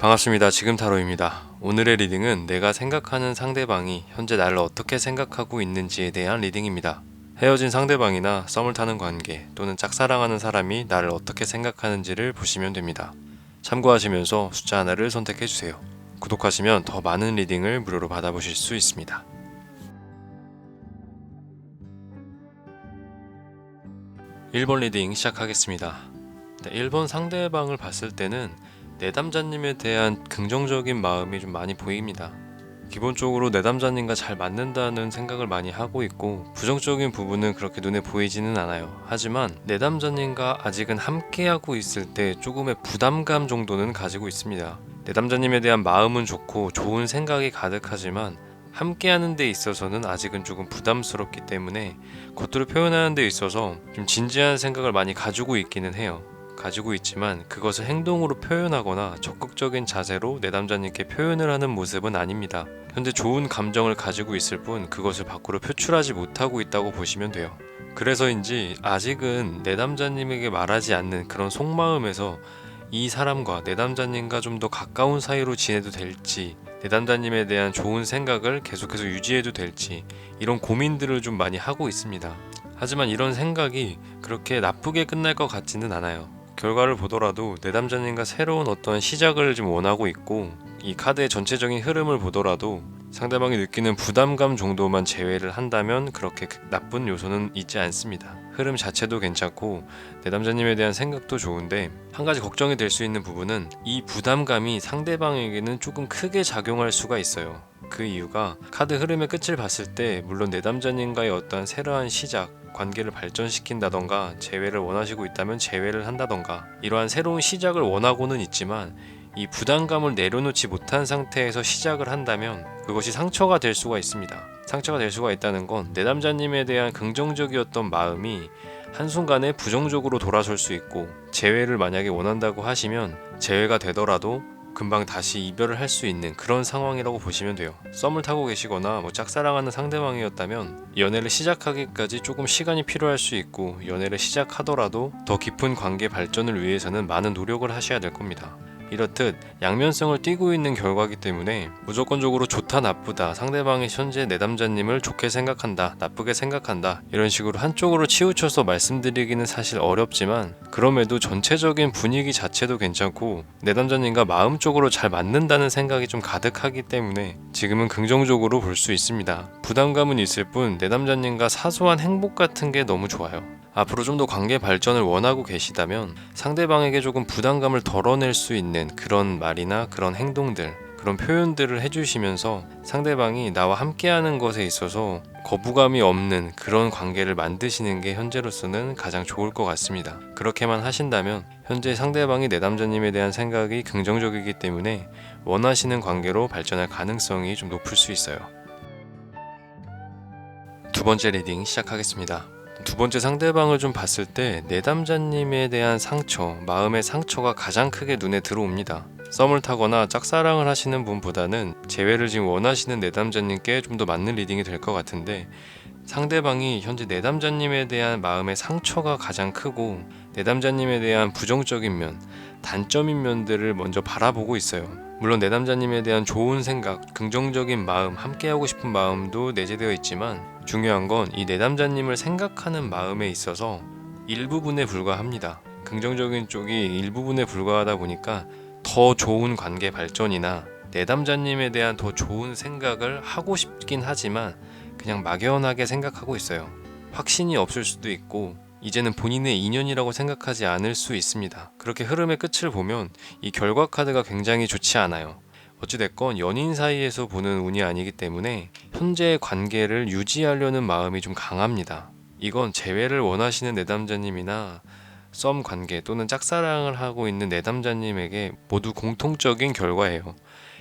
반갑습니다. 지금 타로입니다. 오늘의 리딩은 내가 생각하는 상대방이 현재 나를 어떻게 생각하고 있는지에 대한 리딩입니다. 헤어진 상대방이나 썸을 타는 관계 또는 짝사랑하는 사람이 나를 어떻게 생각하는지를 보시면 됩니다. 참고하시면서 숫자 하나를 선택해주세요. 구독하시면 더 많은 리딩을 무료로 받아보실 수 있습니다. 1번 리딩 시작하겠습니다. 1번 상대방을 봤을 때는 내담자님에 대한 긍정적인 마음이 좀 많이 보입니다. 기본적으로 내담자님과 잘 맞는다는 생각을 많이 하고 있고 부정적인 부분은 그렇게 눈에 보이지는 않아요. 하지만 내담자님과 아직은 함께하고 있을 때 조금의 부담감 정도는 가지고 있습니다. 내담자님에 대한 마음은 좋고 좋은 생각이 가득하지만 함께하는 데 있어서는 아직은 조금 부담스럽기 때문에 겉으로 표현하는 데 있어서 좀 진지한 생각을 많이 가지고 있기는 해요. 가지고 있지만 그것을 행동으로 표현하거나 적극적인 자세로 내담자님께 표현을 하는 모습은 아닙니다. 현재 좋은 감정을 가지고 있을 뿐 그것을 밖으로 표출하지 못하고 있다고 보시면 돼요. 그래서인지 아직은 내담자님에게 말하지 않는 그런 속마음에서 이 사람과 내담자님과 좀 더 가까운 사이로 지내도 될지, 내담자님에 대한 좋은 생각을 계속해서 유지해도 될지 이런 고민들을 좀 많이 하고 있습니다. 하지만 이런 생각이 그렇게 나쁘게 끝날 것 같지는 않아요. 결과를 보더라도 내담자님과 새로운 어떤 시작을 좀 원하고 있고, 이 카드의 전체적인 흐름을 보더라도 상대방이 느끼는 부담감 정도만 제외를 한다면 그렇게 나쁜 요소는 있지 않습니다. 흐름 자체도 괜찮고 내담자님에 대한 생각도 좋은데, 한 가지 걱정이 될 수 있는 부분은 이 부담감이 상대방에게는 조금 크게 작용할 수가 있어요. 그 이유가 카드 흐름의 끝을 봤을 때 물론 내담자님과의 어떤 새로운 시작, 관계를 발전시킨다던가 재회를 원하시고 있다면 재회를 한다던가 이러한 새로운 시작을 원하고는 있지만 이 부담감을 내려놓지 못한 상태에서 시작을 한다면 그것이 상처가 될 수가 있습니다. 상처가 될 수가 있다는 건 내담자님에 대한 긍정적이었던 마음이 한순간에 부정적으로 돌아설 수 있고, 재회를 만약에 원한다고 하시면 재회가 되더라도 금방 다시 이별을 할 수 있는 그런 상황이라고 보시면 돼요. 썸을 타고 계시거나 짝사랑하는 상대방이었다면 연애를 시작하기까지 조금 시간이 필요할 수 있고, 연애를 시작하더라도 더 깊은 관계 발전을 위해서는 많은 노력을 하셔야 될 겁니다. 이렇듯 양면성을 띠고 있는 결과이기 때문에 무조건적으로 좋다 나쁘다, 상대방이 현재 내담자님을 좋게 생각한다 나쁘게 생각한다 이런 식으로 한쪽으로 치우쳐서 말씀드리기는 사실 어렵지만, 그럼에도 전체적인 분위기 자체도 괜찮고 내담자님과 마음적으로 잘 맞는다는 생각이 좀 가득하기 때문에 지금은 긍정적으로 볼 수 있습니다. 부담감은 있을 뿐 내담자님과 사소한 행복 같은 게 너무 좋아요. 앞으로 좀 더 관계 발전을 원하고 계시다면 상대방에게 조금 부담감을 덜어낼 수 있는 그런 말이나 그런 행동들, 그런 표현들을 해주시면서 상대방이 나와 함께하는 것에 있어서 거부감이 없는 그런 관계를 만드시는 게 현재로서는 가장 좋을 것 같습니다. 그렇게만 하신다면 현재 상대방이 내담자님에 대한 생각이 긍정적이기 때문에 원하시는 관계로 발전할 가능성이 좀 높을 수 있어요. 두 번째 리딩 시작하겠습니다. 두 번째 상대방을 좀 봤을 때 내담자님에 대한 상처, 마음의 상처가 가장 크게 눈에 들어옵니다. 썸을 타거나 짝사랑을 하시는 분보다는 재회를 지금 원하시는 내담자님께 좀 더 맞는 리딩이 될 것 같은데, 상대방이 현재 내담자님에 대한 마음의 상처가 가장 크고 내담자님에 대한 부정적인 면, 단점인 면들을 먼저 바라보고 있어요. 물론 내담자님에 대한 좋은 생각, 긍정적인 마음, 함께하고 싶은 마음도 내재되어 있지만 중요한 건 이 내담자님을 생각하는 마음에 있어서 일부분에 불과합니다. 긍정적인 쪽이 일부분에 불과하다 보니까 더 좋은 관계 발전이나 내담자님에 대한 더 좋은 생각을 하고 싶긴 하지만 그냥 막연하게 생각하고 있어요. 확신이 없을 수도 있고 이제는 본인의 인연이라고 생각하지 않을 수 있습니다. 그렇게 흐름의 끝을 보면 이 결과 카드가 굉장히 좋지 않아요. 어찌됐건 연인 사이에서 보는 운이 아니기 때문에 현재의 관계를 유지하려는 마음이 좀 강합니다. 이건 재회를 원하시는 내담자님이나 썸 관계 또는 짝사랑을 하고 있는 내담자님에게 모두 공통적인 결과예요.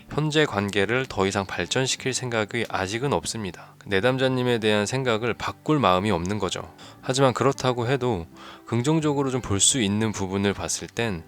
현재 관계를 더 이상 발전시킬 생각이 아직은 없습니다. 내담자님에 대한 생각을 바꿀 마음이 없는 거죠. 하지만 그렇다고 해도 긍정적으로 좀 볼 수 있는 부분을 봤을 땐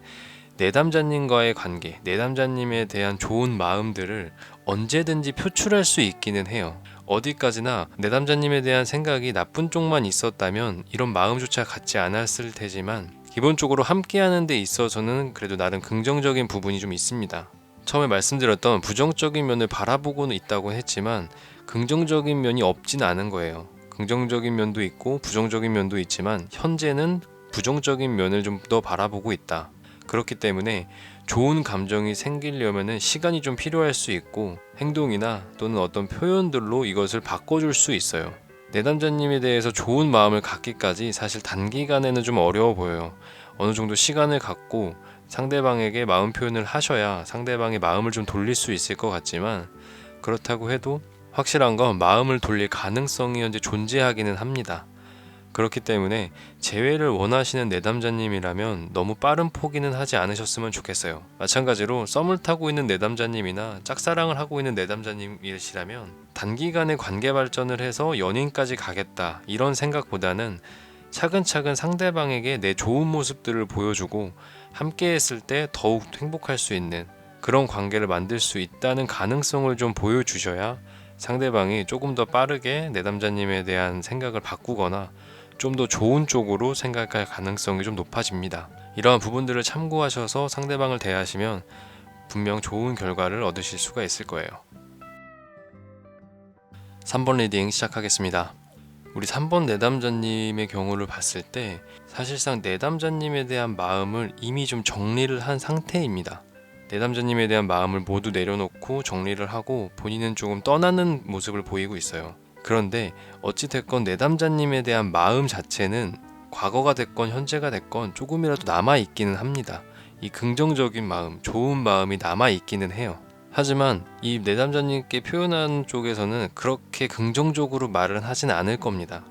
내담자님과의 관계, 내담자님에 대한 좋은 마음들을 언제든지 표출할 수 있기는 해요. 어디까지나 내담자님에 대한 생각이 나쁜 쪽만 있었다면 이런 마음조차 갖지 않았을 테지만 기본적으로 함께하는 데 있어서는 그래도 나름 긍정적인 부분이 좀 있습니다. 처음에 말씀드렸던 부정적인 면을 바라보고는 있다고 했지만 긍정적인 면이 없진 않은 거예요. 긍정적인 면도 있고 부정적인 면도 있지만 현재는 부정적인 면을 좀 더 바라보고 있다. 그렇기 때문에 좋은 감정이 생기려면 시간이 좀 필요할 수 있고 행동이나 또는 어떤 표현들로 이것을 바꿔줄 수 있어요. 내담자님에 대해서 좋은 마음을 갖기까지 사실 단기간에는 좀 어려워 보여요. 어느 정도 시간을 갖고 상대방에게 마음 표현을 하셔야 상대방의 마음을 좀 돌릴 수 있을 것 같지만, 그렇다고 해도 확실한 건 마음을 돌릴 가능성이 현재 존재하기는 합니다. 그렇기 때문에 재회를 원하시는 내담자님이라면 너무 빠른 포기는 하지 않으셨으면 좋겠어요. 마찬가지로 썸을 타고 있는 내담자님이나 짝사랑을 하고 있는 내담자님이시라면 단기간에 관계 발전을 해서 연인까지 가겠다 이런 생각보다는 차근차근 상대방에게 내 좋은 모습들을 보여주고 함께 했을 때 더욱 행복할 수 있는 그런 관계를 만들 수 있다는 가능성을 좀 보여주셔야 상대방이 조금 더 빠르게 내담자님에 대한 생각을 바꾸거나 좀 더 좋은 쪽으로 생각할 가능성이 좀 높아집니다. 이러한 부분들을 참고하셔서 상대방을 대하시면 분명 좋은 결과를 얻으실 수가 있을 거예요. 3번 리딩 시작하겠습니다. 우리 3번 내담자님의 경우를 봤을 때 사실상 내담자님에 대한 마음을 이미 좀 정리를 한 상태입니다. 내담자님에 대한 마음을 모두 내려놓고 정리를 하고 본인은 조금 떠나는 모습을 보이고 있어요. 그런데 어찌됐건 내담자님에 대한 마음 자체는 과거가 됐건 현재가 됐건 조금이라도 남아있기는 합니다. 이 긍정적인 마음, 좋은 마음이 남아있기는 해요. 하지만 이 내담자님께 표현하는 쪽에서는 그렇게 긍정적으로 말은 하진 않을 겁니다.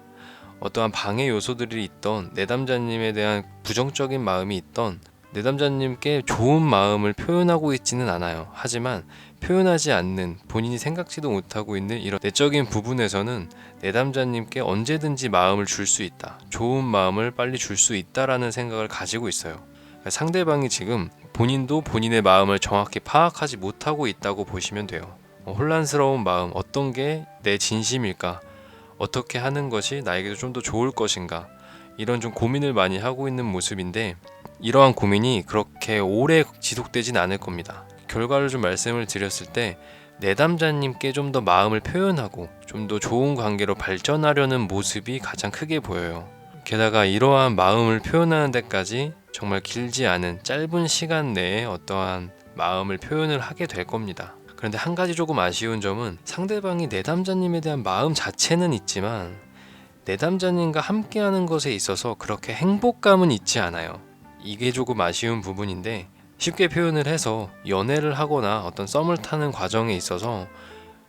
어떠한 방해 요소들이 있던 내담자님에 대한 부정적인 마음이 있던 내담자님께 좋은 마음을 표현하고 있지는 않아요. 하지만 표현하지 않는 본인이 생각지도 못하고 있는 이런 내적인 부분에서는 내담자님께 언제든지 마음을 줄 수 있다. 좋은 마음을 빨리 줄 수 있다라는 생각을 가지고 있어요. 상대방이 지금 본인도 본인의 마음을 정확히 파악하지 못하고 있다고 보시면 돼요. 혼란스러운 마음, 어떤 게 내 진심일까? 어떻게 하는 것이 나에게도 좀 더 좋을 것인가? 이런 좀 고민을 많이 하고 있는 모습인데 이러한 고민이 그렇게 오래 지속되진 않을 겁니다. 결과를 좀 말씀을 드렸을 때 내담자님께 좀 더 마음을 표현하고 좀 더 좋은 관계로 발전하려는 모습이 가장 크게 보여요. 게다가 이러한 마음을 표현하는 데까지 정말 길지 않은 짧은 시간 내에 어떠한 마음을 표현을 하게 될 겁니다. 그런데 한 가지 조금 아쉬운 점은 상대방이 내담자님에 대한 마음 자체는 있지만 내담자님과 함께하는 것에 있어서 그렇게 행복감은 있지 않아요. 이게 조금 아쉬운 부분인데 쉽게 표현을 해서 연애를 하거나 어떤 썸을 타는 과정에 있어서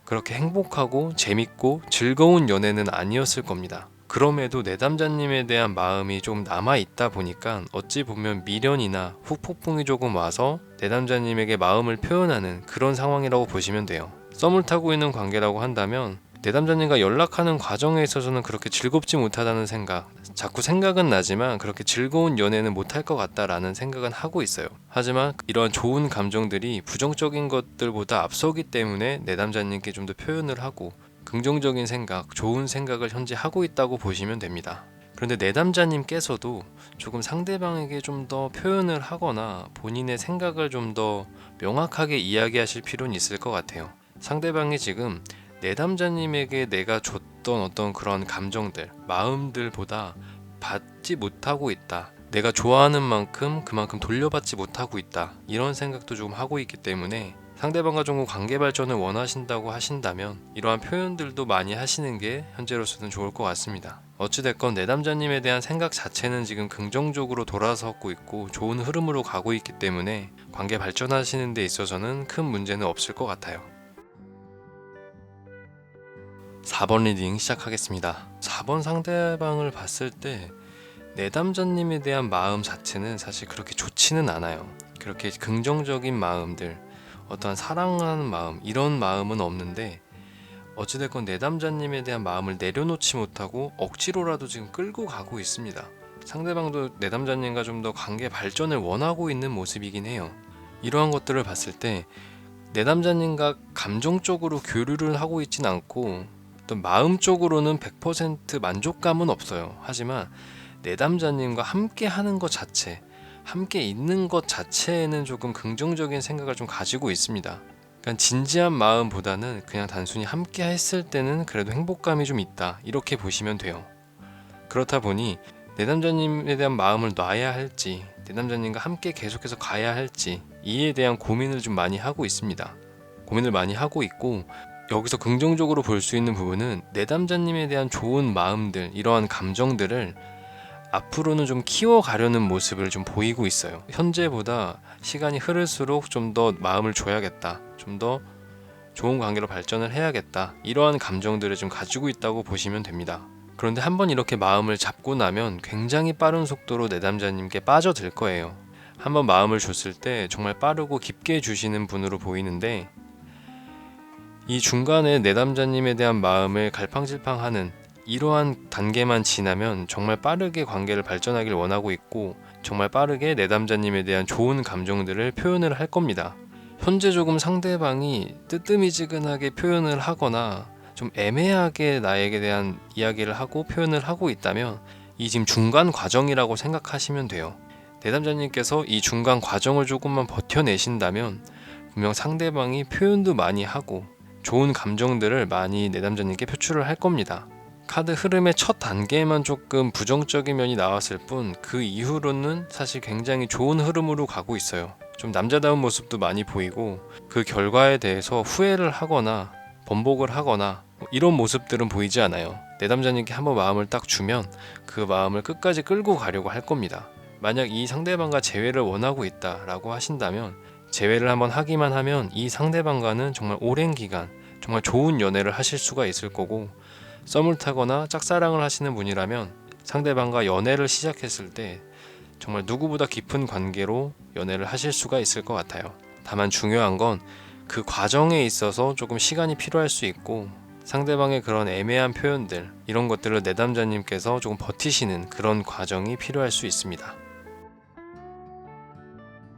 그렇게 행복하고 재밌고 즐거운 연애는 아니었을 겁니다. 그럼에도 내담자님에 대한 마음이 좀 남아있다 보니까 어찌 보면 미련이나 후폭풍이 조금 와서 내담자님에게 마음을 표현하는 그런 상황이라고 보시면 돼요. 썸을 타고 있는 관계라고 한다면 내담자님과 연락하는 과정에 있어서는 그렇게 즐겁지 못하다는 생각, 자꾸 생각은 나지만 그렇게 즐거운 연애는 못할 것 같다라는 생각은 하고 있어요. 하지만 이러한 좋은 감정들이 부정적인 것들보다 앞서기 때문에 내담자님께 좀 더 표현을 하고 긍정적인 생각, 좋은 생각을 현재 하고 있다고 보시면 됩니다. 그런데 내담자님께서도 조금 상대방에게 좀 더 표현을 하거나 본인의 생각을 좀 더 명확하게 이야기하실 필요는 있을 것 같아요. 상대방이 지금 내담자님에게 내가 줬던 어떤 그런 감정들, 마음들보다 받지 못하고 있다. 내가 좋아하는 만큼 그만큼 돌려받지 못하고 있다. 이런 생각도 조금 하고 있기 때문에 상대방과 좀 관계 발전을 원하신다고 하신다면 이러한 표현들도 많이 하시는 게 현재로서는 좋을 것 같습니다. 어찌됐건 내담자님에 대한 생각 자체는 지금 긍정적으로 돌아서고 있고 좋은 흐름으로 가고 있기 때문에 관계 발전하시는 데 있어서는 큰 문제는 없을 것 같아요. 4번 리딩 시작하겠습니다. 4번 상대방을 봤을 때 내담자님에 대한 마음 자체는 사실 그렇게 좋지는 않아요. 그렇게 긍정적인 마음들, 어떠한 사랑하는 마음, 이런 마음은 없는데 어찌됐건 내담자님에 대한 마음을 내려놓지 못하고 억지로라도 지금 끌고 가고 있습니다. 상대방도 내담자님과 좀 더 관계 발전을 원하고 있는 모습이긴 해요. 이러한 것들을 봤을 때 내담자님과 감정적으로 교류를 하고 있진 않고 어떤 마음적으로는 100% 만족감은 없어요. 하지만 내담자님과 함께 하는 것 자체, 함께 있는 것 자체에는 조금 긍정적인 생각을 좀 가지고 있습니다. 그러니까 진지한 마음보다는 그냥 단순히 함께 했을 때는 그래도 행복감이 좀 있다, 이렇게 보시면 돼요. 그렇다 보니 내담자님에 대한 마음을 놔야 할지, 내담자님과 함께 계속해서 가야 할지, 이에 대한 고민을 좀 많이 하고 있습니다. 고민을 많이 하고 있고, 여기서 긍정적으로 볼 수 있는 부분은 내담자님에 대한 좋은 마음들, 이러한 감정들을 앞으로는 좀 키워가려는 모습을 좀 보이고 있어요. 현재보다 시간이 흐를수록 좀 더 마음을 줘야겠다, 좀 더 좋은 관계로 발전을 해야겠다, 이러한 감정들을 좀 가지고 있다고 보시면 됩니다. 그런데 한번 이렇게 마음을 잡고 나면 굉장히 빠른 속도로 내담자님께 빠져들 거예요. 한번 마음을 줬을 때 정말 빠르고 깊게 주시는 분으로 보이는데, 이 중간에 내담자님에 대한 마음을 갈팡질팡하는 이러한 단계만 지나면 정말 빠르게 관계를 발전하길 원하고 있고, 정말 빠르게 내담자님에 대한 좋은 감정들을 표현을 할 겁니다. 현재 조금 상대방이 뜨뜨미지근하게 표현을 하거나 좀 애매하게 나에게 대한 이야기를 하고 표현을 하고 있다면, 이 지금 중간 과정이라고 생각하시면 돼요. 내담자님께서 이 중간 과정을 조금만 버텨내신다면 분명 상대방이 표현도 많이 하고 좋은 감정들을 많이 내담자님께 표출을 할 겁니다. 카드 흐름의 첫 단계에만 조금 부정적인 면이 나왔을 뿐, 그 이후로는 사실 굉장히 좋은 흐름으로 가고 있어요. 좀 남자다운 모습도 많이 보이고, 그 결과에 대해서 후회를 하거나 번복을 하거나 이런 모습들은 보이지 않아요. 내담자님께 한번 마음을 딱 주면 그 마음을 끝까지 끌고 가려고 할 겁니다. 만약 이 상대방과 재회를 원하고 있다라고 하신다면, 재회를 한번 하기만 하면 이 상대방과는 정말 오랜 기간 정말 좋은 연애를 하실 수가 있을 거고, 썸을 타거나 짝사랑을 하시는 분이라면 상대방과 연애를 시작했을 때 정말 누구보다 깊은 관계로 연애를 하실 수가 있을 것 같아요. 다만 중요한 건 그 과정에 있어서 조금 시간이 필요할 수 있고, 상대방의 그런 애매한 표현들, 이런 것들을 내담자님께서 조금 버티시는 그런 과정이 필요할 수 있습니다.